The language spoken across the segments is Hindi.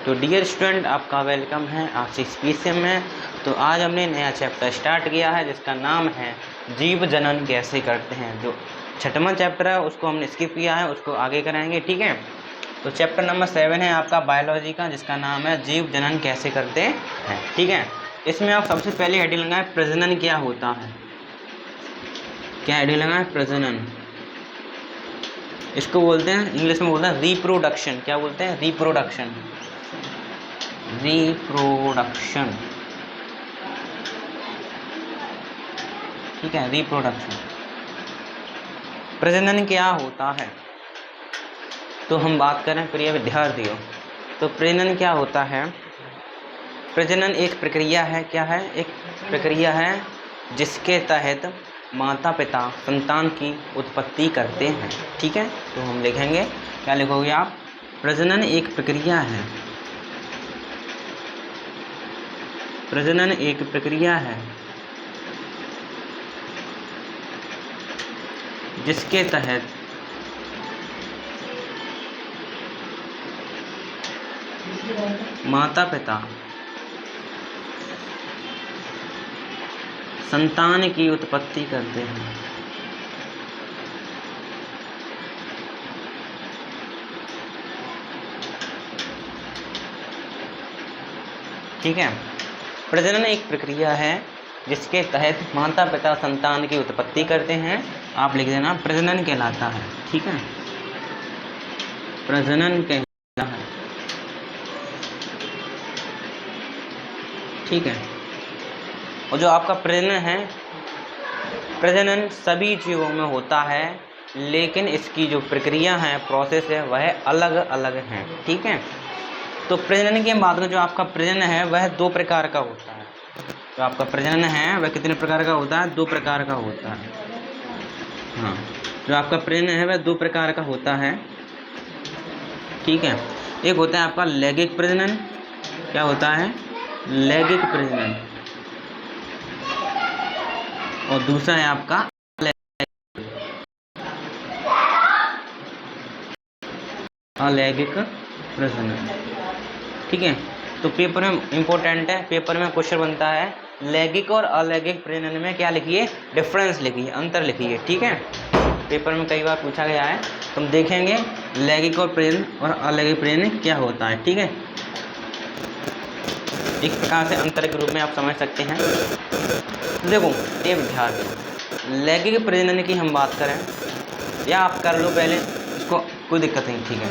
तो डियर स्टूडेंट, आपका वेलकम है आपसे पीसीएम में। तो आज हमने नया चैप्टर स्टार्ट किया है जिसका नाम है जीव जनन कैसे करते हैं। जो छठवां चैप्टर है उसको हमने स्किप किया है, उसको आगे कराएंगे, ठीक है। तो चैप्टर नंबर 7 है आपका बायोलॉजी का, जिसका नाम है जीव जनन कैसे करते हैं, ठीक है। इसमें आप सबसे पहले हेडिंग लगाएं प्रजनन क्या होता है। क्या हेडिंग लगाएं? प्रजनन। इसको बोलते हैं, इंग्लिश में बोलते हैं रिप्रोडक्शन। क्या बोलते हैं? रिप्रोडक्शन। रिप्रोडक्शन, ठीक है, रिप्रोडक्शन। प्रजनन क्या होता है तो हम बात करें प्रिय विद्यार्थियों। तो प्रजनन क्या होता है? प्रजनन एक प्रक्रिया है। क्या है? एक प्रक्रिया है जिसके तहत माता पिता संतान की उत्पत्ति करते हैं, ठीक है। तो हम लिखेंगे, क्या लिखोगे आप? प्रजनन एक प्रक्रिया है। प्रजनन एक प्रक्रिया है जिसके तहत माता पिता संतान की उत्पत्ति करते हैं। ठीक है। प्रजनन एक प्रक्रिया है जिसके तहत माता पिता संतान की उत्पत्ति करते हैं। आप लिख देना प्रजनन कहलाता है, ठीक है। प्रजनन कहलाता है, ठीक है। और जो आपका प्रजनन है, प्रजनन सभी जीवों में होता है, लेकिन इसकी जो प्रक्रिया है, प्रोसेस है, वह अलग अलग है, ठीक है। तो प्रजनन की बात करें, जो आपका प्रजनन है वह 2 प्रकार का होता है। जो आपका प्रजनन है वह कितने प्रकार का होता है? 2 प्रकार का होता है। हाँ, जो आपका प्रजनन है वह 2 प्रकार का होता है, ठीक है। एक होता है आपका लैंगिक प्रजनन। क्या होता है? लैंगिक प्रजनन। और दूसरा है आपका अलैंगिक प्रजनन, ठीक है। तो पेपर में इंपॉर्टेंट है, पेपर में क्वेश्चन बनता है लैंगिक और अलैंगिक प्रजनन में क्या लिखिए? डिफरेंस लिखिए, अंतर लिखिए, ठीक है। पेपर में कई बार पूछा गया है, तो हम देखेंगे लैंगिक और प्रजनन और अलैंगिक प्रजनन क्या होता है, ठीक है। एक प्रकार से अंतर के रूप में आप समझ सकते हैं। देखो ये विद्यार्थी, लैंगिक प्रजनन की हम बात करें, या आप कर लो पहले, इसको कोई दिक्कत नहीं, ठीक है।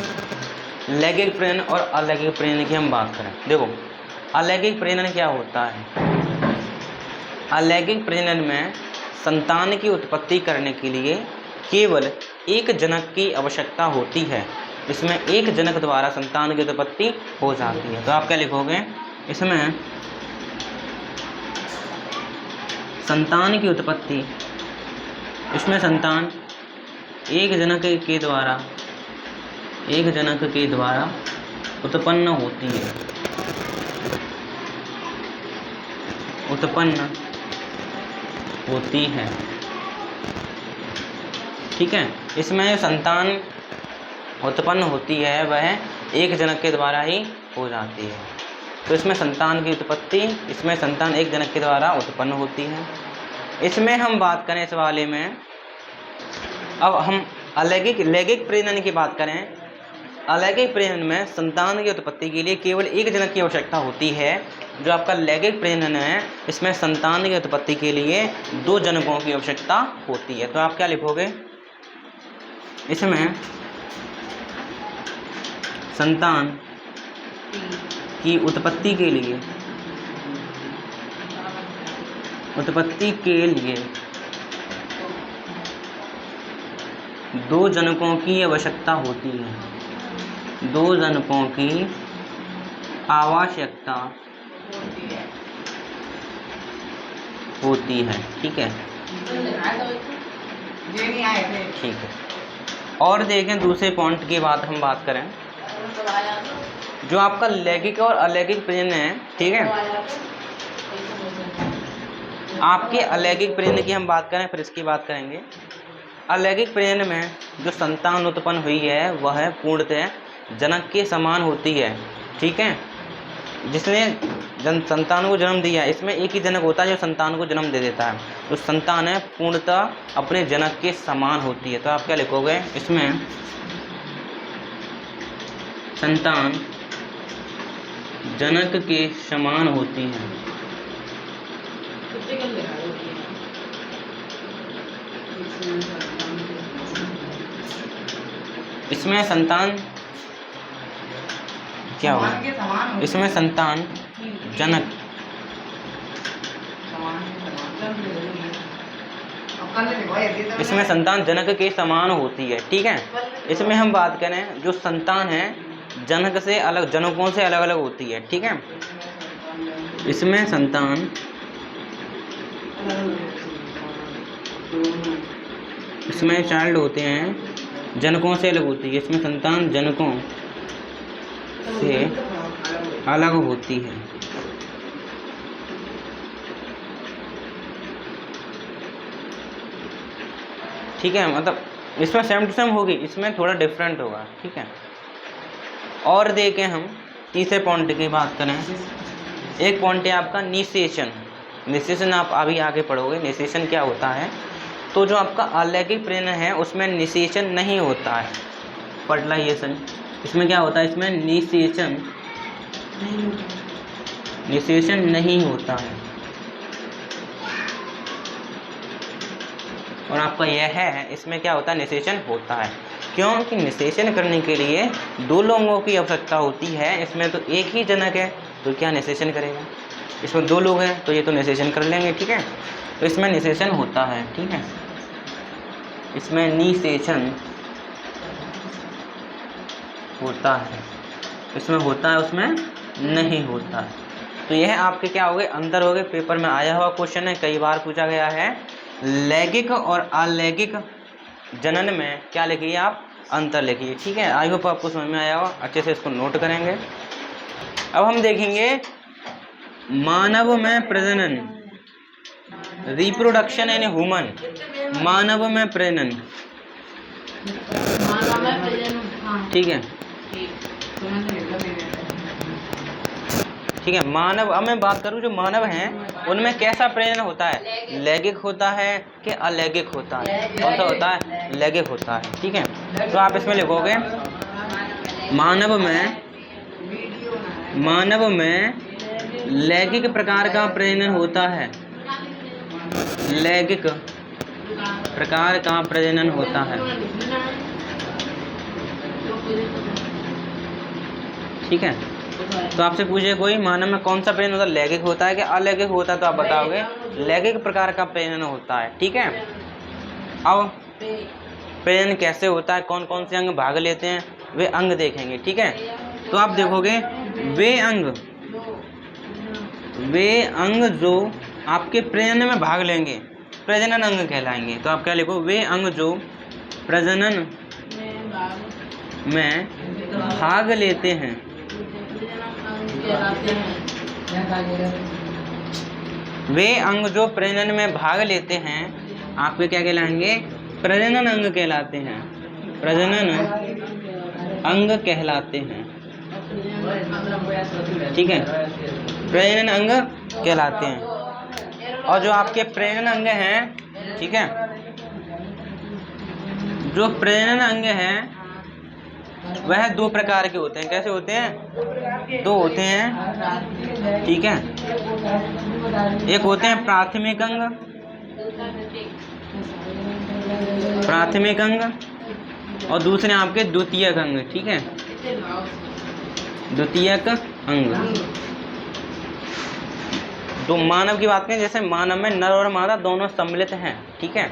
लैंगिक प्रजनन और अलैंगिक प्रजनन की हम बात करें। देखो अलैंगिक प्रजनन क्या होता है? अलैंगिक प्रजनन में संतान की उत्पत्ति करने के लिए केवल एक जनक की आवश्यकता होती है। इसमें एक जनक द्वारा संतान की उत्पत्ति हो जाती है। तो आप क्या लिखोगे? इसमें संतान की उत्पत्ति, इसमें संतान एक जनक के द्वारा उत्पन्न होती है, उत्पन्न होती है, ठीक है। इसमें संतान उत्पन्न होती है वह एक जनक के द्वारा ही हो जाती है। तो इसमें संतान की उत्पत्ति, इसमें संतान एक जनक के द्वारा उत्पन्न होती है। इसमें हम बात करें इस वाले में, अब हम लैंगिक प्रजनन की बात करें। अलैंगिक प्रजनन में संतान की उत्पत्ति के लिए केवल एक जनक की आवश्यकता होती है। जो आपका लैंगिक प्रजनन है, इसमें संतान की उत्पत्ति के लिए 2 जनकों की आवश्यकता होती है। तो आप क्या लिखोगे? इसमें संतान की उत्पत्ति के लिए 2 जनकों की आवश्यकता होती है। 2 जनकों की आवश्यकता होती है, ठीक है, ठीक है। और देखें दूसरे पॉइंट की बात हम बात करें, जो आपका लैंगिक और अलैंगिक प्रजनन है, ठीक है। आपके अलैंगिक प्रजनन की हम बात करें, फिर इसकी बात करेंगे। अलैंगिक प्रजनन में जो संतान उत्पन्न हुई है वह पूर्णतः जनक के समान होती है। ठीक है, जिसने संतान को जन्म दिया है, इसमें एक ही जनक होता है जो संतान को जन्म दे देता है। जो संतान है पूर्णतः अपने जनक के समान होती है। तो आप क्या लिखोगे इसमें, संतान जनक के समान होती है। इसमें संतान क्या होगा, इसमें संतान जनक इसमें संतान जनक के समान होती है। ठीक है, इसमें हम बात करें जो संतान है जनक से अलग, जनकों से अलग अलग होती है। ठीक है, इसमें संतान इसमें चाइल्ड होते हैं जनकों से अलग होती है। इसमें संतान जनकों से अलग होती है। ठीक है, मतलब इसमें सेम टू सेम होगी, इसमें थोड़ा डिफरेंट होगा। ठीक है, और देखें हम तीसरे पॉइंट की बात करें। एक पॉइंट है आपका निषेचन। निषेचन आप अभी आगे पढ़ोगे, निषेचन क्या होता है। तो जो आपका अलैंगिक प्रेरण है उसमें निषेचन नहीं होता है, फर्टिलाइजेशन। इसमें क्या होता है, इसमें निषेचन नहीं होता है। और आपका यह है, इसमें क्या होता है, निषेचन होता है। क्योंकि निषेचन करने के लिए दो लोगों की आवश्यकता होती है। इसमें तो एक ही जनक है तो क्या निषेचन करेगा, इसमें दो लोग हैं तो ये तो निषेचन कर लेंगे। ठीक है, तो इसमें निषेचन होता है। ठीक है, इसमें निषेचन होता है, इसमें होता है, उसमें नहीं होता है। तो यह आपके क्या हो गए, अंतर हो गए। पेपर में आया हुआ क्वेश्चन है, कई बार पूछा गया है। लैंगिक और अलैंगिक जनन में क्या लिखिए आप, अंतर लिखिए। ठीक है, आई होप आपको समझ में आया होगा, अच्छे से इसको नोट करेंगे। अब हम देखेंगे मानव में प्रजनन, रिप्रोडक्शन इन ह्यूमन। मानव में प्रजनन, ठीक है, ठीक है। मानव, अब मैं बात करूं जो मानव हैं उनमें कैसा प्रजनन होता है, लैंगिक होता है कि अलैंगिक होता है, कौन सा होता है, लैंगिक होता है। ठीक है, तो आप इसमें लिखोगे मानव में लैंगिक प्रकार का प्रजनन होता है, लैंगिक प्रकार का प्रजनन होता है। ठीक है, तो आपसे पूछे कोई मानव में कौन सा प्रजनन होता है, लैंगिक होता है कि अलैंगिक होता है, तो आप बताओगे लैंगिक प्रकार का प्रजनन होता है। ठीक है, अब प्रजनन कैसे होता है, कौन कौन से अंग भाग लेते हैं, वे अंग देखेंगे। ठीक है, तो आप देखोगे वे अंग जो आपके प्रजनन में भाग लेंगे प्रजनन अंग कहलाएंगे। तो आप क्या लिखो, वे अंग जो प्रजनन में भाग लेते हैं वे अंग जो प्रजनन में भाग लेते हैं आपके क्या कहलाएंगे, प्रजनन अंग कहलाते हैं, प्रजनन अंग कहलाते हैं। ठीक है, प्रजनन अंग कहलाते हैं। और जो आपके प्रजनन अंग हैं, ठीक है, जो प्रजनन अंग हैं वह दो प्रकार के होते हैं। कैसे होते हैं, दो होते हैं। ठीक है, एक होते हैं प्राथमिक अंग और दूसरे आपके द्वितीयक अंग। ठीक है, द्वितीयक अंग। तो मानव की बात करें, जैसे मानव में नर और मादा दोनों सम्मिलित हैं। ठीक है,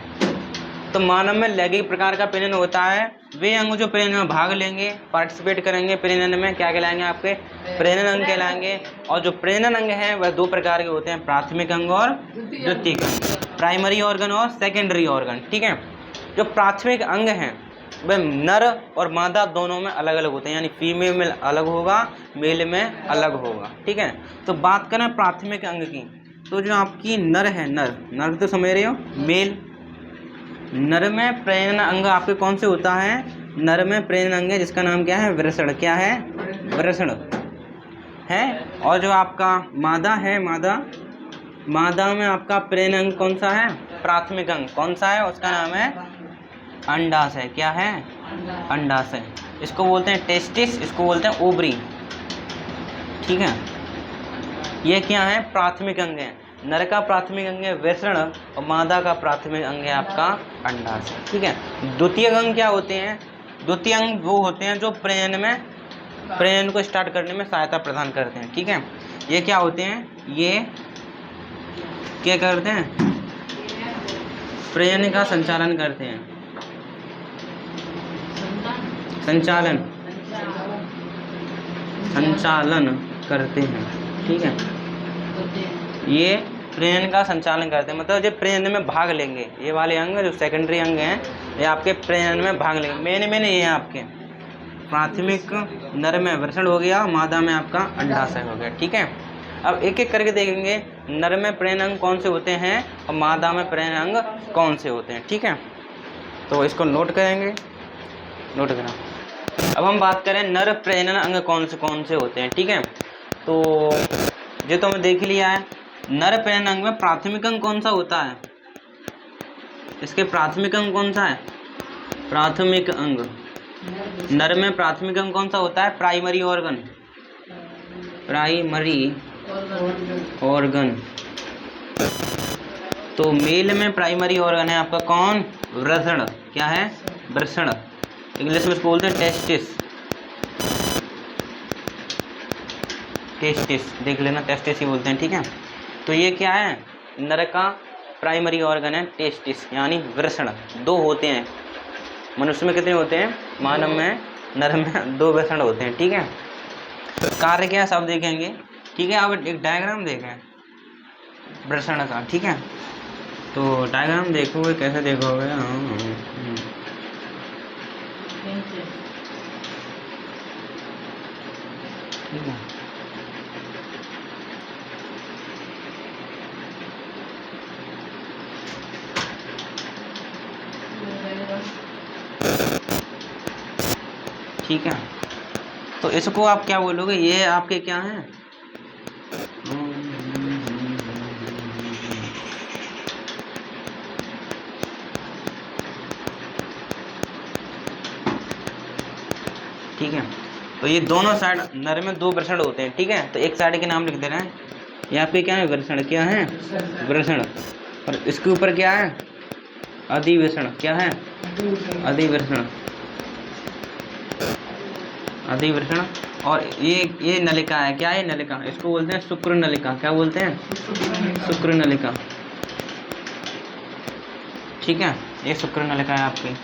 तो मानव में लैंगिक प्रकार का प्रजनन होता है। वे अंग जो प्रजनन में भाग लेंगे, पार्टिसिपेट करेंगे प्रजनन में, क्या कहलाएंगे, आपके प्रजनन अंग कहलाएंगे। और जो प्रजनन अंग हैं वह दो प्रकार के होते हैं, प्राथमिक अंग और द्वितीयक अंग, प्राइमरी ऑर्गन और सेकेंडरी ऑर्गन। ठीक है, जो प्राथमिक अंग हैं वह नर और मादा दोनों में अलग अलग होते हैं, यानी फीमेल में अलग होगा, मेल में अलग होगा। ठीक है, तो बात करें प्राथमिक अंग की, तो जो आपकी नर है, नर तो समझ रहे हो, मेल। नर में प्रजनन अंग आपके कौन से होता है, नर में प्रजनन अंग है जिसका नाम क्या है, वृषण। क्या है, वृषण। है। और जो आपका मादा है, मादा में आपका प्रेरण अंग कौन सा है? प्राथमिक अंग कौन सा है? उसका नाम है अंडाशय। क्या है? अंडाशय। इसको बोलते हैं टेस्टिस, इसको बोलते हैं ओवरी। ठीक है, ये क्या है? प्राथमिक अंग है। नर का प्राथमिक अंग है वृषण और मादा का प्राथमिक अंग है आपका अंडाशय। ठीक है, द्वितीय अंग क्या होते हैं? द्वितीय अंग वो होते हैं जो प्रजनन को स्टार्ट करने में सहायता प्रदान करते हैं। ठीक है, ये क्या होते हैं? ये क्या करते हैं? प्रजनन का संचालन करते हैं, संचालन करते हैं। ठीक है, ये प्रजनन का संचालन करते हैं, मतलब जो प्रजनन में भाग लेंगे। ये वाले अंग जो सेकेंडरी अंग हैं ये आपके प्रजनन में भाग लेंगे। मेन ये हैं आपके प्राथमिक नर में वृषण हो गया, मादा में आपका अंडाशय हो गया। ठीक है, अब एक एक करके देखेंगे नर में प्रजनन अंग कौन से होते हैं और मादा में प्रजनन अंग कौन से होते हैं। ठीक है, तो इसको नोट करेंगे, नोट करा। अब हम बात करें नर प्रजनन अंग कौन से होते हैं। ठीक है, तो ये तो हमें देख लिया है। नर प्रजनन अंग में प्राथमिक अंग कौन सा होता है? इसके प्राथमिक अंग कौन सा है? प्राथमिक अंग नर में प्राथमिक अंग कौन सा होता है? Primary organ, primary organ. तो मेल में प्राइमरी ऑर्गन है आपका कौन? वृषण। क्या है? वृषण। इंग्लिश में इसको बोलते हैं टेस्टिस। टेस्टिस देख लेना, टेस्टिस ही बोलते हैं। ठीक है, तो ये क्या है? नर का प्राइमरी ऑर्गन है टेस्टिस, यानी वृषण। दो होते हैं। मनुष्य में कितने होते हैं? मानव में, नर में 2 वृषण होते हैं। ठीक है, कार्य क्या सब देखेंगे। ठीक है, अब एक डायग्राम देखें वृषण का। ठीक है, तो डायग्राम देखोगे, कैसे देखोगे? ठीक है, ठीक है, तो इसको आप क्या बोलोगे? ये आपके क्या हैं? ठीक है, तो ये दोनों साइड नर में 2 वृषण होते हैं। ठीक है, तो एक साइड के नाम लिख दे रहे हैं। ये आपके क्या है? वृषण। क्या है? वृषण। और इसके ऊपर क्या है? अधिवृषण। क्या है? अधिवृषण। अधिवृषण। और ये नलिका है। क्या है? नलिका। इसको बोलते हैं शुक्र नलिका। क्या बोलते हैं? शुक्र नलिका। ठीक है, ये शुक्र नलिका है आपकी।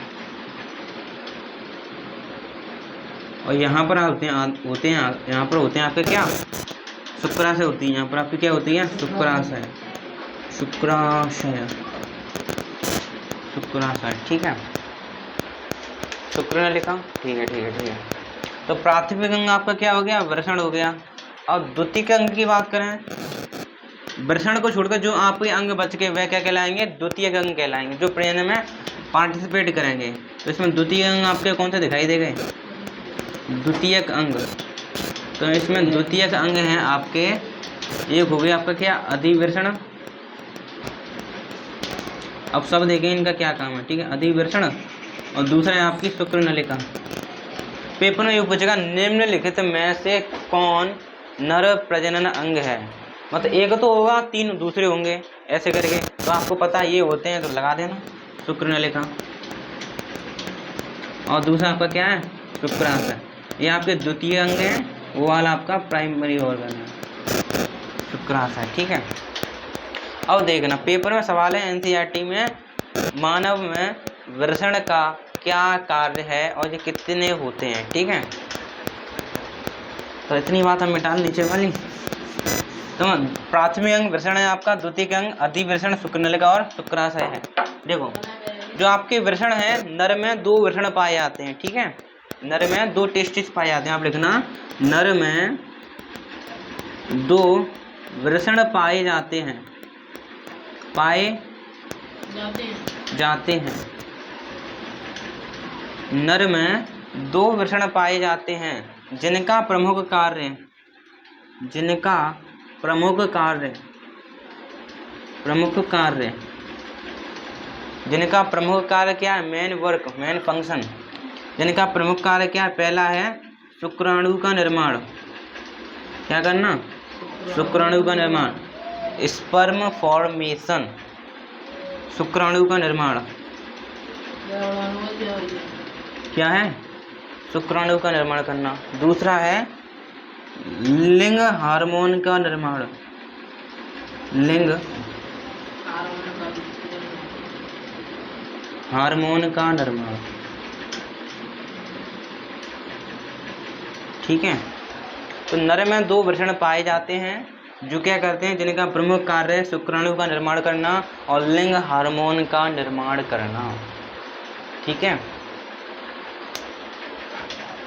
और यहाँ पर होते हैं आपके क्या? शुक्राशय होती है। यहाँ पर आपकी क्या होती है? शुक्राशय। शुक्राशय। ठीक है, शुक्र नलिका। ठीक है। तो प्राथमिक अंग आपका क्या हो गया? वृषण हो गया। और द्वितीय अंग की बात करें, वृषण को छोड़कर जो आपके अंग बच के वह क्या कहलाएंगे? द्वितीय अंग कहलाएंगे, जो प्रजनन में पार्टिसिपेट करेंगे। तो इसमें द्वितीय अंग आपके कौन से दिखाई देंगे? द्वितीय अंग। तो इसमें द्वितीय अंग हैं आपके, एक हो गया आपका क्या? अधिवृषण। अब सब देखें इनका क्या काम है। ठीक है, अधिवृषण। और दूसरा है आपकी शुक्र नलिका। पेपर में पूछेगा निम्नलिखित में से कौन नर प्रजनन अंग है? मतलब एक तो होगा, 3 दूसरे होंगे, ऐसे करके। तो आपको पता ये होते हैं तो लगा देना शुक्र नलिका। और दूसरा आपका क्या है? शुक्राशय। ये आपके द्वितीय अंग है, वो वाला आपका प्राइमरी ऑर्गन है शुक्राशय। ठीक है, अब देखना पेपर में सवाल है एनसीईआरटी में, मानव में वृषण का क्या कार्य है और ये कितने होते हैं। ठीक है, तो इतनी बात हम मिटा नीचे वाली। तो प्राथमिक अंग वृषण है आपका, द्वितीय अंग अधिवृषण, शुक्र नलिका और शुक्राशय है। देखो जो आपके वृषण है, नर में 2 वृषण पाए जाते हैं। ठीक है, नर में 2 टेस्टिस पाए जाते हैं। आप लिखना नर में 2 वृषण पाए जाते हैं, नर में 2 वृषण पाए जाते हैं, जिनका प्रमुख कार्य जिनका प्रमुख कार्य जिनका प्रमुख कार्य क्या है, मेन वर्क, मेन फंक्शन, जिनका प्रमुख कार्य क्या है, पहला है शुक्राणु का निर्माण, क्या करना, शुक्राणु का निर्माण, स्पर्म फॉर्मेशन, शुक्राणु का निर्माण क्या है, शुक्राणु का निर्माण करना। दूसरा है लिंग हार्मोन का निर्माण, लिंग हार्मोन का निर्माण, ठीक है। तो नर में 2 वृषण पाए जाते हैं जो क्या करते हैं, जिनका प्रमुख कार्य है शुक्राणु का निर्माण करना और लिंग हार्मोन का निर्माण करना, ठीक है।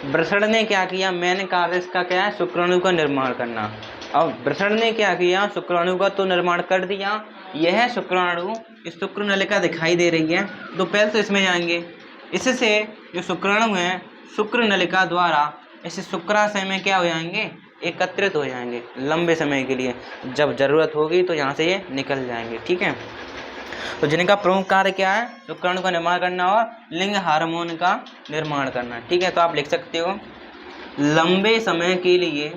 वृषण ने क्या किया, मेन कार्य इसका क्या है, शुक्राणु का निर्माण करना। अब वृषण ने क्या किया, शुक्राणु का तो निर्माण कर दिया, यह शुक्राणु, इस शुक्र नलिका दिखाई दे रही है, तो पहले तो इसमें जाएंगे, इससे जो शुक्राणु है शुक्र नलिका द्वारा इस शुक्राशय में क्या हो जाएंगे, एकत्रित हो जाएंगे लंबे समय के लिए, जब जरूरत होगी तो यहाँ से ये निकल जाएंगे, ठीक है। तो जिनका प्रमुख कार्य क्या है, शुक्राणु का निर्माण करना और लिंग हार्मोन का निर्माण करना, ठीक है। तो आप लिख सकते हो लंबे समय के लिए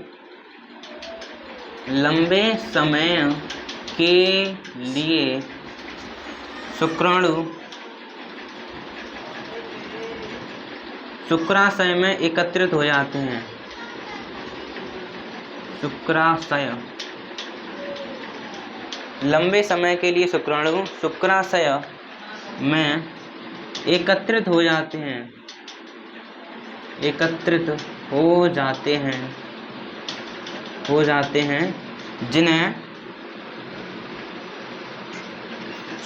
शुक्राणु शुक्राशय में एकत्रित हो जाते हैं, शुक्राशय, लंबे समय के लिए शुक्राणु शुक्राशय में एकत्रित हो जाते हैं, जिन्हें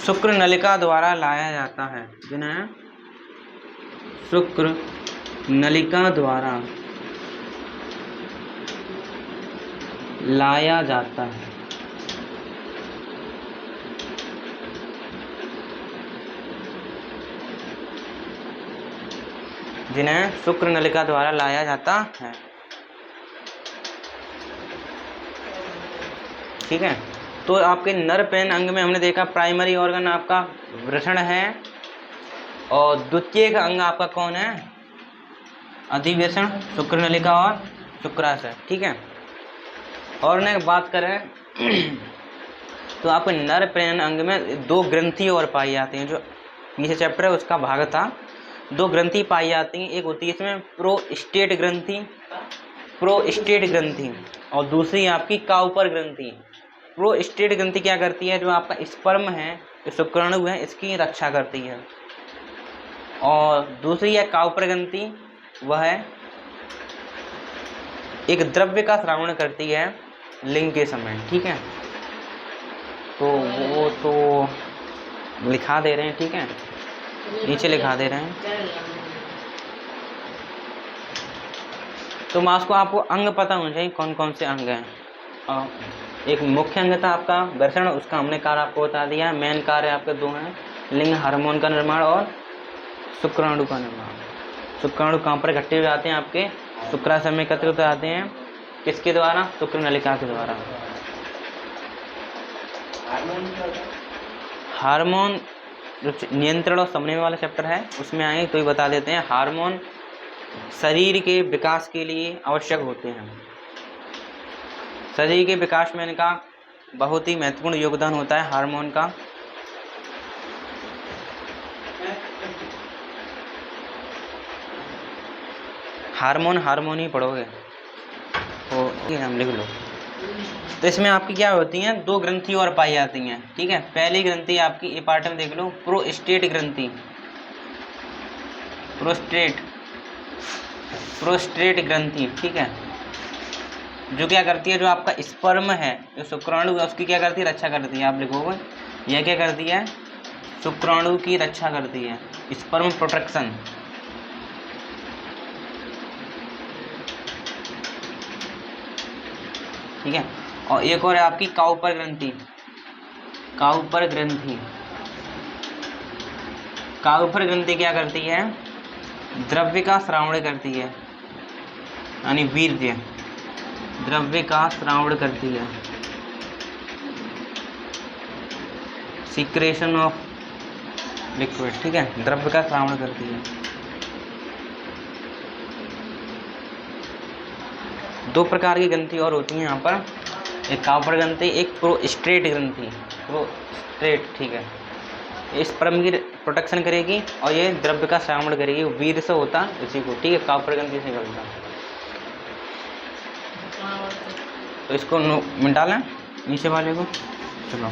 शुक्र नलिका द्वारा लाया जाता है, जिन्हें शुक्र नलिका द्वारा लाया जाता है, जिन्हें शुक्र नलिका द्वारा लाया जाता है, ठीक है। तो आपके नर पेन अंग में हमने देखा प्राइमरी ऑर्गन आपका वृषण है और द्वितीयक अंग आपका कौन है, अधिवेशन, शुक्र नलिका और शुक्राशय, ठीक है। और ने बात करें तो आपके नर पेन अंग में 2 ग्रंथि और पाई जाती हैं, जो नीचे चैप्टर है उसका भाग था। 2 ग्रंथि पाई जाती हैं, एक होती है इसमें प्रोस्टेट ग्रंथि और दूसरी आपकी काउपर ग्रंथि। प्रोस्टेट ग्रंथि क्या करती है, जो आपका स्पर्म है, जो शुक्राणु है, इसकी रक्षा करती है, और दूसरी है काउपर ग्रंथि, वह एक द्रव्य का श्रावण करती है लिंग के समय, ठीक है। तो वो तो लिखा दे रहे हैं, ठीक है, नीचे लिखा दे रहे हैं। तो मास को आपको अंग पता होना चाहिए कौन कौन से अंग हैं। एक मुख्य अंग था आपका वृषण, उसका हमने कार्य आपको बता दिया। मेन कार्य आपके 2 हैं, लिंग हार्मोन का निर्माण और शुक्राणु का निर्माण। शुक्राणु कहाँ पर इकट्ठे हो जाते हैं, आपके शुक्राशय में एकत्रित हो जाते हैं, किसके द्वारा, शुक्र नलिका के द्वारा। हार्मोन जो नियंत्रण और समन्वय वाला चैप्टर है उसमें आए तो ये बता देते हैं। हार्मोन शरीर के विकास के लिए आवश्यक होते हैं, शरीर के विकास में इनका बहुत ही महत्वपूर्ण योगदान होता है हार्मोन का। हार्मोन ही पढ़ोगे तो हम लिख लो। तो इसमें आपकी क्या होती हैं, 2 ग्रंथि और पाई जाती हैं, ठीक है। पहली ग्रंथि आपकी ए पार्ट में देख लो, प्रोस्टेट ग्रंथि, प्रोस्टेट ग्रंथि, ठीक है, जो क्या करती है, जो आपका स्पर्म है, जो शुक्राणु है, उसकी क्या करती है, रक्षा करती है। आप लिखोगे यह क्या करती है, शुक्राणु की रक्षा करती है, स्पर्म प्रोटेक्शन, ठीक है। और एक और है आपकी काउपर ग्रंथि, काउपर ग्रंथि क्या करती है, द्रव्य का श्रावण करती है, यानी वीर्य, द्रव्य का स्रावण करती है, सीक्रेशन ऑफ लिक्विड, ठीक है, द्रव्य का स्रावण करती है। दो प्रकार की ग्रंथि और होती हैं यहाँ पर, एक कापर ग्रंथि, एक प्रोस्टेट ग्रंथि। प्रोस्टेट, ठीक है, ये स्पर्म की प्रोटेक्शन करेगी और ये द्रव्य का श्रावण करेगी, वीर से होता इसी को, ठीक है, कापर ग्रंथि से निकलता। तो इसको मिटा लें नीचे वाले को। चलो,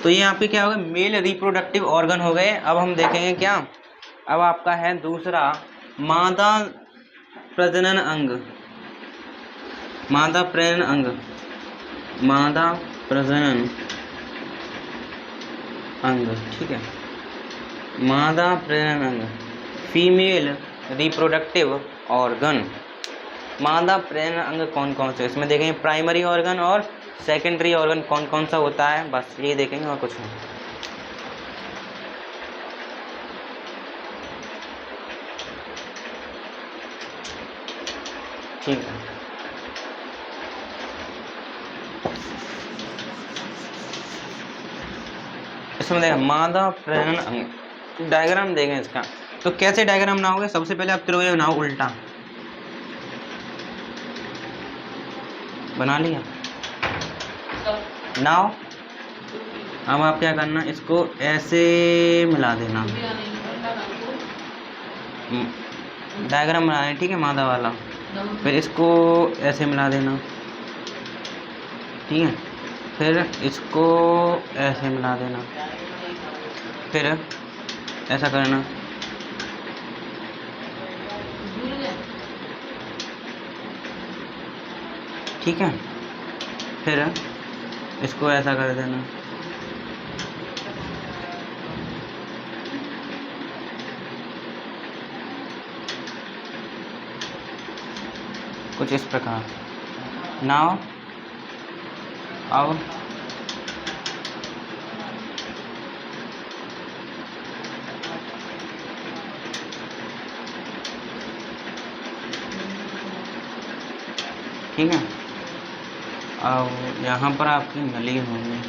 तो ये आपके क्या हो गए, मेल रिप्रोडक्टिव ऑर्गन हो गए। अब हम देखेंगे क्या, अब आपका है दूसरा मादा प्रजनन अंग। मादा प्रजनन अंग, मादा प्रजनन अंग, ठीक है, मादा प्रजनन अंग, फीमेल रिप्रोडक्टिव ऑर्गन। मादा प्रजनन अंग कौन कौन से, इसमें देखेंगे प्राइमरी ऑर्गन और सेकेंडरी ऑर्गन कौन कौन सा होता है, बस ये देखेंगे और कुछ नहीं। ठीक है, इसमें देखा मादा प्रजनन अंग, डायग्राम देखें इसका। तो कैसे डायग्राम बनाओगे, सबसे पहले आप त्रिभुज बनाओ उल्टा, बना लिया नाव। अब आप क्या करना, इसको ऐसे मिला देना, डायग्राम बनाना है, ठीक है, मादा वाला। फिर इसको ऐसे मिला देना, ठीक है, फिर इसको ऐसे मिला देना, फिर ऐसा करना, ठीक है, फिर इसको ऐसा कर देना, कुछ इस प्रकार। नाउ अब ठीक है, अब यहाँ पर आपकी नली होंगी,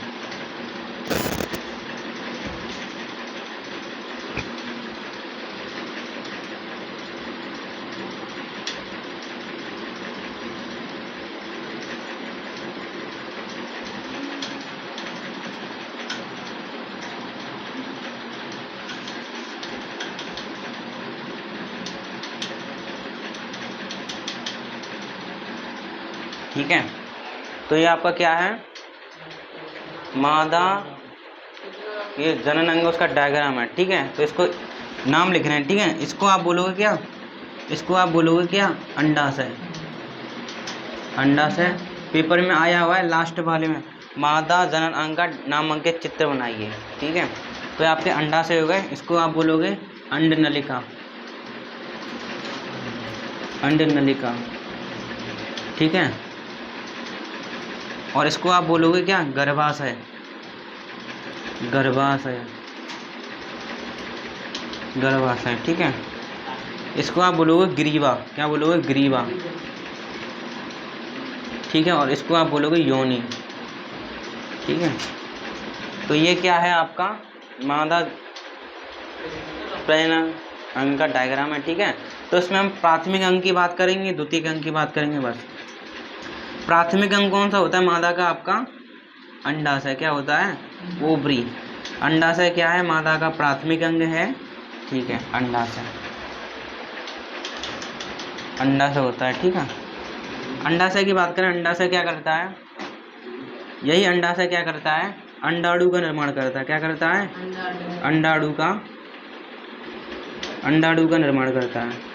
ठीक है। तो ये आपका क्या है, मादा, ये जनन अंग उसका डायग्राम है, ठीक है। तो इसको नाम लिखना है, ठीक है। इसको आप बोलोगे क्या, इसको आप बोलोगे क्या, अंडाशय। अंडाशय पेपर में आया हुआ है लास्ट वाले में, मादा जनन अंग का नामांकित चित्र बनाइए, ठीक है। तो आपके अंडाशय हो गए, इसको आप बोलोगे अंड नलिका, अंड नलिका, ठीक है। और इसको आप बोलोगे क्या, गर्भाशय, गर्भाशय, गर्भाशय, ठीक है। इसको आप बोलोगे ग्रीवा, क्या बोलोगे, ग्रीवा, ठीक है। और इसको आप बोलोगे योनि, ठीक है। तो ये क्या है आपका मादा प्रजनन अंग का डायग्राम है, ठीक है। तो इसमें हम प्राथमिक अंग की बात करेंगे, द्वितीयक अंग की बात करेंगे बस। प्राथमिक अंग कौन सा होता है मादा का, आपका अंडाशय, क्या होता है, ओवरी। अंडाशय क्या है, मादा का प्राथमिक अंग है, ठीक है, अंडाशय, अंडाशय होता है, ठीक है। अंडाशय की बात करें, अंडाशय क्या करता है, यही अंडाशय क्या करता है, अंडाणु का निर्माण करता है, क्या करता है, अंडाणु का, अंडाणु का निर्माण करता है,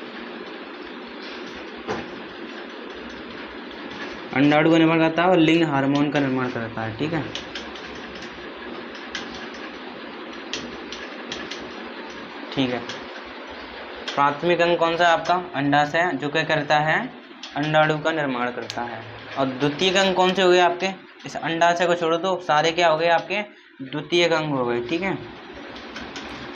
अंडाणु का निर्माण करता है और लिंग हार्मोन का निर्माण करता है, ठीक है। ठीक है, प्राथमिक अंग कौन सा है आपका, अंडाशय, जो क्या करता है, अंडाणु का निर्माण करता है। और द्वितीयक अंग कौन से हो गए आपके, इस अंडाशय को छोड़ो तो सारे क्या हो गए आपके, द्वितीयक अंग हो गए, ठीक है।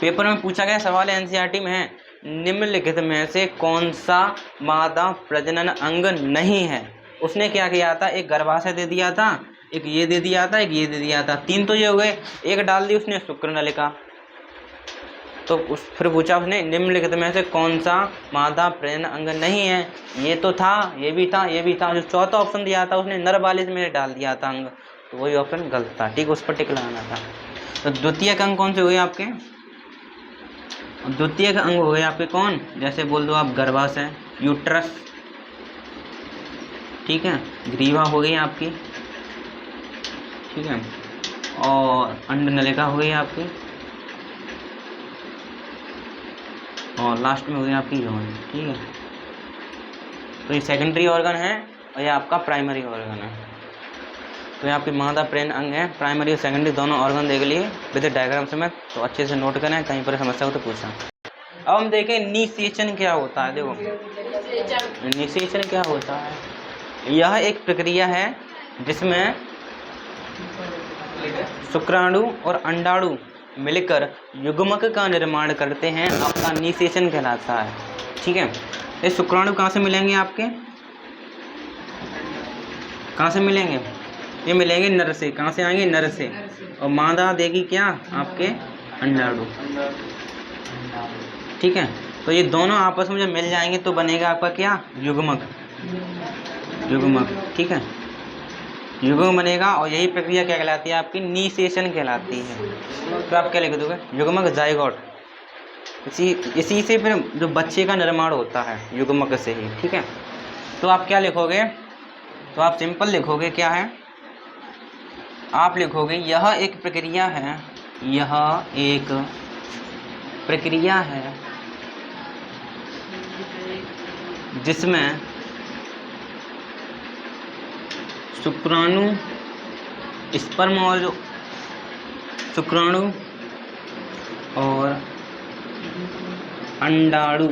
पेपर में पूछा गया सवाल है, एनसीईआरटी में है, निम्नलिखित में से कौन सा मादा प्रजनन अंग नहीं है, उसने क्या किया था, एक गर्भाशय दे दिया था, एक ये दे दिया था, एक ये दे दिया था, 3 तो ये हो गए, एक डाल दी उसने शुक्र नलिका। तो फिर पूछा उसने निम्नलिखित में से कौन सा मादा प्रजनन अंग नहीं है। ये तो था, ये भी था, ये भी था, जो चौथा ऑप्शन दिया था उसने नर वाले में डाल दिया था अंग, तो वही ऑप्शन गलत था। ठीक, उस पर टिक लगाना था। तो द्वितीय अंग कौन से हुए आपके? द्वितीय अंग हो गए आपके कौन, जैसे बोल दो आप गर्भाशय, यूट्रस, ठीक है, ग्रीवा हो गई आपकी, ठीक है, और अंड नलिका हो गई आपकी, और लास्ट में हो गई आपकी यौन। ठीक है, तो ये सेकेंडरी ऑर्गन है और ये आपका प्राइमरी ऑर्गन है। तो ये आपकी मादा प्रजनन अंग है, प्राइमरी और सेकेंडरी दोनों ऑर्गन देख लिए विद डायग्राम समेत। तो अच्छे से नोट करें, कहीं पर समस्या हो तो पूछा। अब हम देखें निषेचन क्या होता है। देखो निषेचन क्या होता है, यह एक प्रक्रिया है जिसमें शुक्राणु और अंडाणु मिलकर युग्मक का निर्माण करते हैं, आपका निषेचन कहलाता है। ठीक है, ये शुक्राणु कहाँ से मिलेंगे आपके, कहाँ से मिलेंगे, ये मिलेंगे नर से। कहाँ से आएंगे, नर से। और मादा देगी क्या, आपके अंडाणु। ठीक है, तो ये दोनों आपस में जब मिल जाएंगे तो बनेगा आपका क्या, युग्मक, युग्मक। ठीक है, युग्मक बनेगा और यही प्रक्रिया क्या कहलाती है, आपकी निषेचन कहलाती है। तो आप क्या लिख दोगे, युग्मक, जाइगोट। इसी से फिर जो बच्चे का निर्माण होता है युग्मक से ही। ठीक है, तो आप क्या लिखोगे, तो आप सिंपल लिखोगे, क्या है, आप लिखोगे यह एक प्रक्रिया है, यह एक प्रक्रिया है जिसमें शुक्राणु, स्पर्म और जो शुक्राणु और अंडाणु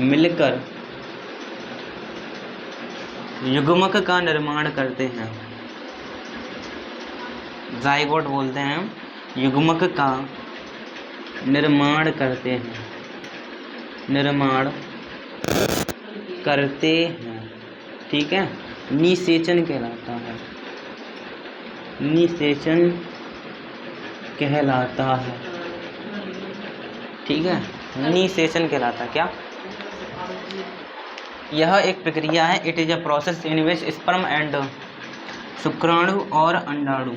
मिलकर युग्मक का निर्माण करते हैं। जाइगोट बोलते हैं, युग्मक का निर्माण करते हैं, निर्माण करते हैं। ठीक है, निषेचन कहलाता है, निषेचन कहलाता है। ठीक है, निषेचन कहलाता क्या, यह एक प्रक्रिया है, it is a process in which sperm and शुक्राणु और अंडाणु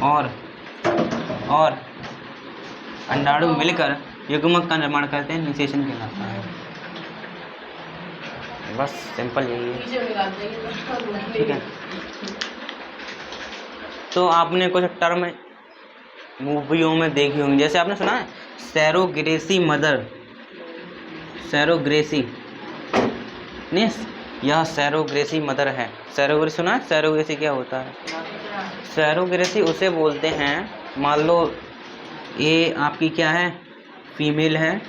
और अंडाणु मिलकर युग्मक का निर्माण करते हैं, निषेचन कहलाता है। बस सिंपल यही है। ठीक है, तो आपने कुछ टर्म मूवियों में देखी होंगी, जैसे आपने सुना है सैरोगेसी मदर, सैरोगेसी नहीं, यह सैरोगेसी मदर है। सैरोगेसी सुना है, सैरोगेसी क्या होता है, सैरोगेसी उसे बोलते हैं, मान लो ए आपकी क्या है, फीमेल है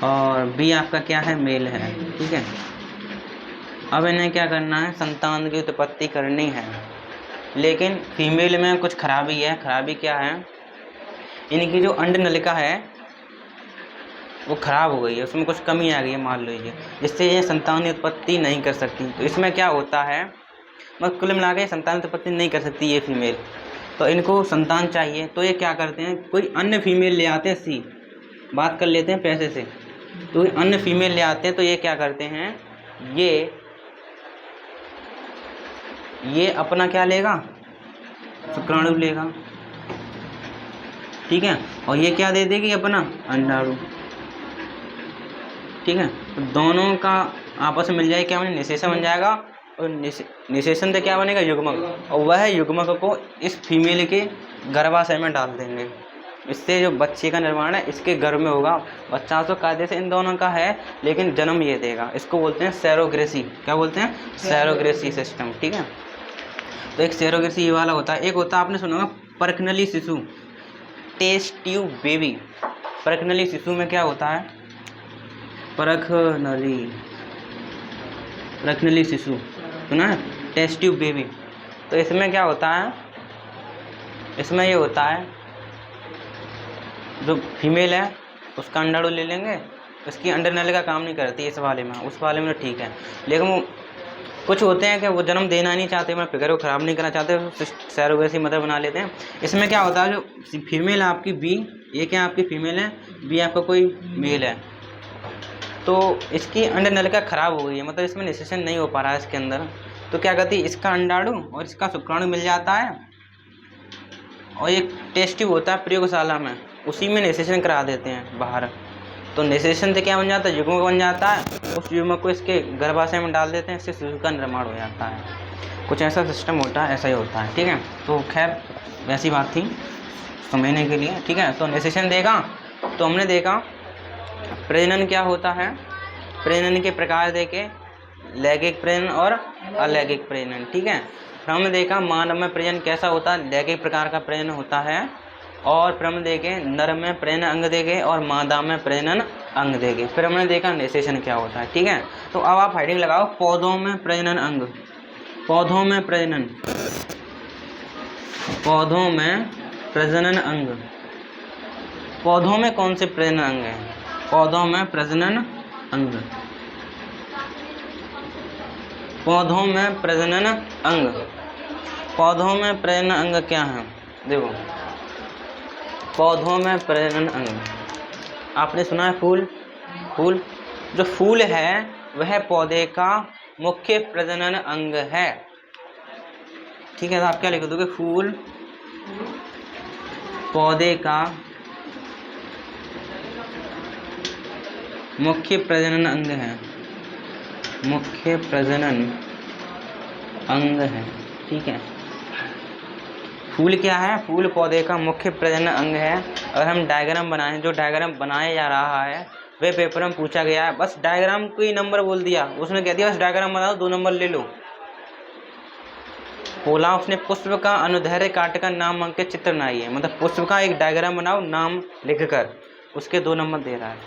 और बी आपका क्या है, मेल है। ठीक है, अब इन्हें क्या करना है, संतान की उत्पत्ति करनी है, लेकिन फीमेल में कुछ खराबी है। खराबी क्या है, इनकी जो अंड नलिका है वो खराब हो गई है, उसमें कुछ कमी आ गई है मान लीजिए, जिससे ये संतान की उत्पत्ति नहीं कर सकती। तो इसमें क्या होता है, मतलब कुल मिला के संतान की उत्पत्ति नहीं कर सकती ये फीमेल, तो इनको संतान चाहिए। तो ये क्या करते हैं, कोई अन्य फीमेल ले आते हैं, सी बात कर लेते हैं पैसे से, तो अन्य फीमेल ले आते हैं। तो ये क्या करते हैं, ये अपना क्या लेगा, शुक्राणु लेगा। ठीक है, और ये क्या दे देगी, अपना अंडाणु। ठीक है, तो दोनों का आपस में मिल जाए, क्या बने, निषेचन बन जाएगा। और निषेचन से क्या बनेगा, युग्मक, और वह युग्मक को इस फीमेल के गर्भाशय में डाल देंगे। इससे जो बच्चे का निर्माण है इसके गर्भ में होगा। बच्चा तो कायदे से इन दोनों का है, लेकिन जन्म ये देगा। इसको बोलते हैं सैरोगेसी। क्या बोलते हैं, सैरोगेसी सिस्टम। ठीक है, तो एक सैरोगेसी ये वाला होता है। एक होता है, आपने सुना होगा परखनली शिशु, टेस्ट ट्यूब बेबी। परखनली शिशु में क्या होता है, परखनली शिशु सुना है, टेस्ट ट्यूब बेबी। तो इसमें क्या होता है, इसमें ये होता है, जो फीमेल है उसका अंडाणु ले लेंगे उसकी अंडरनलिका काम नहीं करती इस वाले में, उस वाले में ठीक है। लेकिन वो कुछ होते हैं कि वो जन्म देना नहीं चाहते, मैं फिगर को ख़राब नहीं करना चाहते, सैरोगेसी मदर बना लेते हैं। इसमें क्या होता है, जो फीमेल है आपकी बी, ये क्या आपकी फीमेल है, बी आपका कोई मेल है, तो इसकी अंडरनलिका ख़राब हो गई है, मतलब इसमें निषेचन नहीं हो पा रहा है इसके अंदर। तो क्या कहती है, इसका अंडाणु और इसका शुक्राणु मिल जाता है और एक टेस्ट ट्यूब होता है प्रयोगशाला में, उसी में निषेचन करा देते हैं बाहर। तो निषेचन से क्या बन जाता है, युग्मक बन जाता है, उस युग्मक को इसके गर्भाशय में डाल देते हैं, इससे शिशु का निर्माण हो जाता है। कुछ ऐसा सिस्टम होता है, ऐसा ही होता है, ठीक है। तो खैर वैसी बात थी समझने के लिए, ठीक है। तो निषेचन देखा, तो हमने देखा प्रजनन क्या होता है, प्रजनन के प्रकार देखे, लैंगिक प्रजनन और अलैंगिक प्रजनन, ठीक है। फिर हमने देखा मानव में प्रजनन कैसा होता है, लैंगिक प्रकार का प्रजनन होता है, और फिर हमने देखे नर में प्रजनन अंग देखे और मादा में प्रजनन अंग देखे। फिर हमने देखा निषेचन क्या होता है, ठीक है। तो अब आप हेडिंग लगाओ, पौधों में प्रजनन अंग, पौधों में प्रजनन, पौधों में प्रजनन अंग। पौधों में कौन से प्रजनन अंग हैं, पौधों में प्रजनन अंग, पौधों में प्रजनन अंग, पौधों में प्रजनन अंग क्या है, देखो पौधों में प्रजनन अंग, आपने सुना है फूल, फूल, जो फूल है वह पौधे का मुख्य प्रजनन अंग है, ठीक है। तो आप क्या लिख दोगे, फूल पौधे का मुख्य प्रजनन अंग है, मुख्य प्रजनन अंग है, ठीक है। फूल क्या है, फूल पौधे का मुख्य प्रजनन अंग है। अगर हम डायग्राम बनाएं, जो डायग्राम बनाया जा रहा है वह पेपर में पूछा गया है, बस डायग्राम को ही नंबर बोल दिया, उसने कह दिया बस डायग्राम बनाओ 2 नंबर ले लो। बोला उसने पुष्प का अनुदैर्ध्य काटकर नाम अंक के चित्र बनाइए, मतलब पुष्प का एक डायग्राम बनाओ नाम लिखकर, उसके 2 नंबर दे रहा है।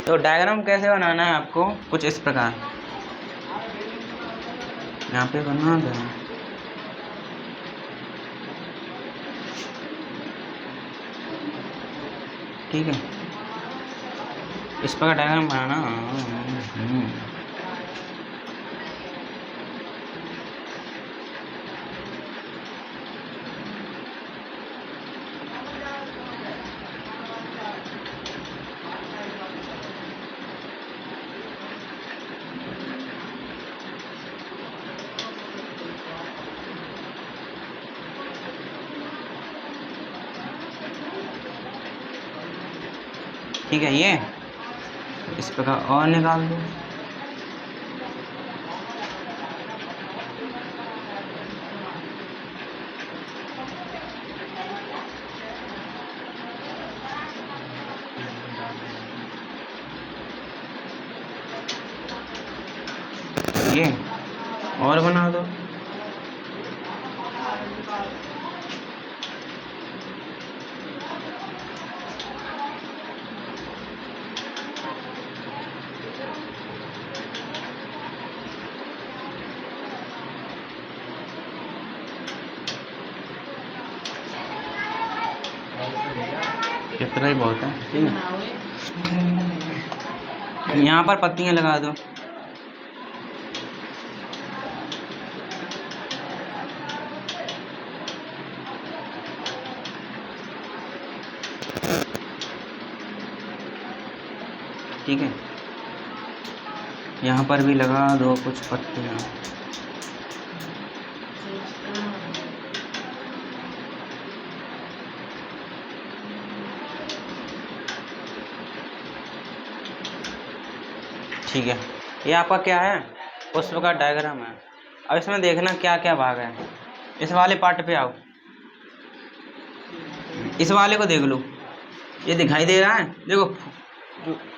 तो डायग्राम कैसे बनाना है आपको, कुछ इस प्रकार, यहाँ पे बना दो, ठीक है, इस प्रकार डायग्राम बनाना। ठीक है, ये इस प्रकार और निकाल दो, ये और बना दो, इतना ही बहुत है, ठीक है। यहाँ पर पत्तियाँ लगा दो, ठीक है। यहाँ पर भी लगा दो कुछ पत्तियाँ, ठीक है। ये आपका क्या है, पुष्प का डायग्राम है। अब इसमें देखना क्या क्या भाग है, इस वाले पार्ट पे आओ, इस वाले को देख लो, ये दिखाई दे रहा है, देखो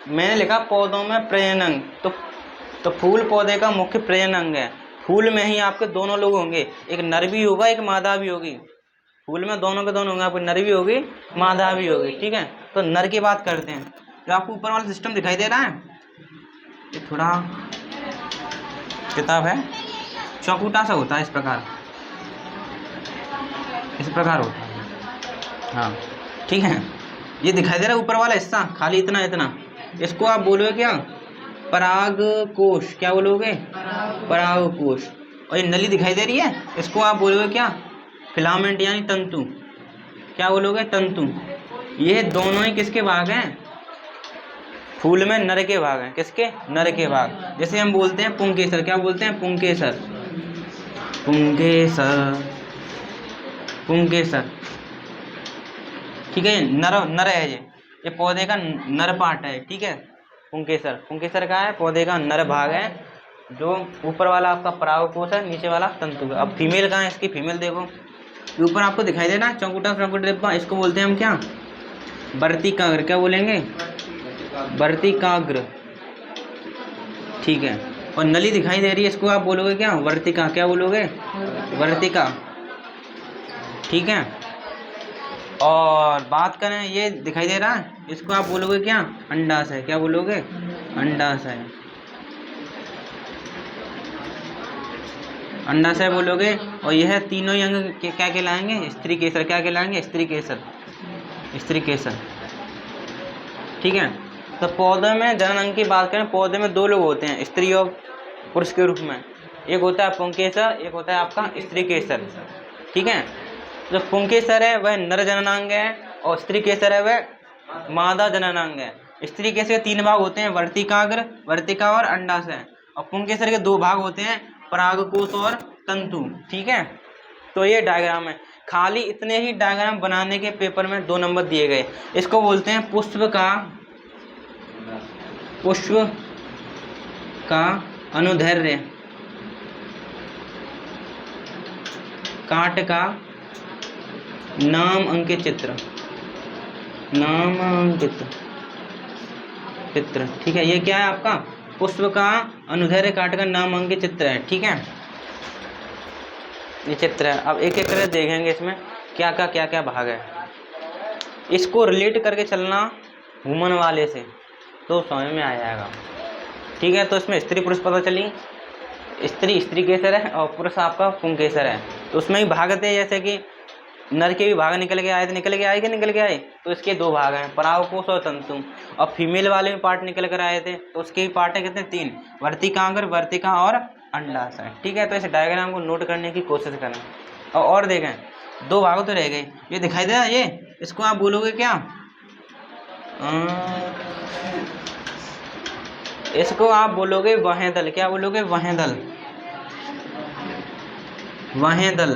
मैंने लिखा पौधों में प्रजनन अंग, तो फूल पौधे का मुख्य प्रजनन अंग है। फूल में ही आपके दोनों लोग होंगे, एक नर भी होगा एक मादा भी होगी, फूल में दोनों के दोनों होंगे, आपको नर भी होगी मादा भी होगी, ठीक है। तो नर की बात करते हैं, जो आपको ऊपर वाला सिस्टम दिखाई दे रहा है, ये थोड़ा किताब है चौकुटा सा होता है, इस प्रकार होता है, हाँ ठीक है। ये दिखाई दे रहा है ऊपर वाला हिस्सा, खाली इतना इतना, इसको आप बोलोगे क्या? परागकोश। क्या बोलोगे? परागकोश। और ये नली दिखाई दे रही है, इसको आप बोलोगे क्या? फिलामेंट यानी तंतु। क्या बोलोगे? तंतु। ये दोनों ही किसके भाग हैं? फूल में नर के भाग हैं। किसके? नर के भाग। जैसे हम बोलते हैं पुंकेसर। क्या बोलते हैं? पुंकेसर। पुंकेसर, पुंकेसर। ठीक है, नर है ये पौधे का नर पार्ट है। ठीक है, पुंकेसर। पुंकेसर का है पौधे का नर भाग है, जो ऊपर वाला आपका परागकोश है, नीचे वाला तंतु है। अब फीमेल कहाँ है इसकी? फीमेल देखो, ऊपर आपको दिखाई देना चौकुटा चौकुटा डिब्बा, इसको बोलते हैं हम क्या? वर्तिकाग्र। क्या बोलेंगे? वर्तिकाग्र। ठीक है, और नली दिखाई दे रही है, इसको आप बोलोगे क्या? वर्तिका। क्या बोलोगे? वर्तिका। ठीक है, और बात करें ये दिखाई दे रहा है, इसको आप बोलोगे क्या? अंडाशय। क्या बोलोगे? अंडाशय। अंडाशय बोलोगे। और यह तीनों ही अंग क्या कहलाएंगे? स्त्री केसर। क्या कहलाएंगे? स्त्री केसर। स्त्री केसर। ठीक है, तो पौधे में जनन अंग की बात करें, पौधे में दो लोग होते हैं, स्त्री और पुरुष के रूप में। एक होता है पुंकेसर, एक होता है आपका स्त्री केसर। ठीक है, जो पुंकेसर है वह नर जननांग है, और स्त्री केसर है वह मादा जननांग है। स्त्री केसर के तीन भाग होते हैं, वर्तिकाग्र, वर्तिका और अंडाशय। और पुंकेसर के दो भाग होते हैं, परागकोश और तंतु। ठीक है, तो ये डायग्राम है। खाली इतने ही डायग्राम बनाने के पेपर में 2 नंबर दिए गए। इसको बोलते हैं पुष्प का अनुदैर्ध्य, काट का नाम अंकित चित्र, नामांकित चित्र। ठीक है, ये क्या है आपका? पुष्प का अनुदैर्ध्य काट का नामांकित चित्र है। ठीक है, ये चित्र है। अब एक एक करके देखेंगे इसमें क्या क्या भाग है। इसको रिलेट करके चलना वुमन वाले से तो समझ में आ जाएगा। ठीक है, तो इसमें स्त्री पुरुष पता चली, स्त्री केसर है और पुरुष आपका पुंकेसर है। तो उसमें ही भाग थे, जैसे कि नर के भी भाग निकल के आए थे, निकल के आए कि निकल के आए, तो इसके 2 भाग हैं, परागकोश और तंतु। और फीमेल वाले में पार्ट निकल कर आए थे, तो उसके भी पार्ट है कितने? 3, वर्तिकाग्र, वर्तिका और अंडाशय। ठीक है, तो इस डायग्राम को नोट करने की कोशिश करें। और देखें 2 भाग तो रह गए। ये दिखाई दे रहा है, ये इसको आप बोलोगे क्या? इसको आप बोलोगे वहेदल। क्या बोलोगे? वहेदल। वहेदल।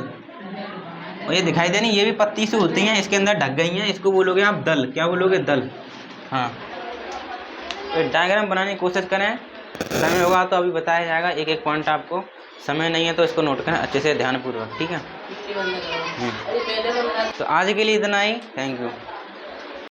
और ये दिखाई देनी, ये भी पत्ती से होती हैं, इसके अंदर ढक गई हैं, इसको बोलोगे आप दल। क्या बोलोगे? दल। हाँ, तो डायग्राम बनाने की कोशिश करें, समय होगा तो अभी बताया जाएगा एक एक पॉइंट आपको। समय नहीं है तो इसको नोट करें अच्छे से ध्यानपूर्वक। ठीक है, तो आज के लिए इतना ही। Thank you.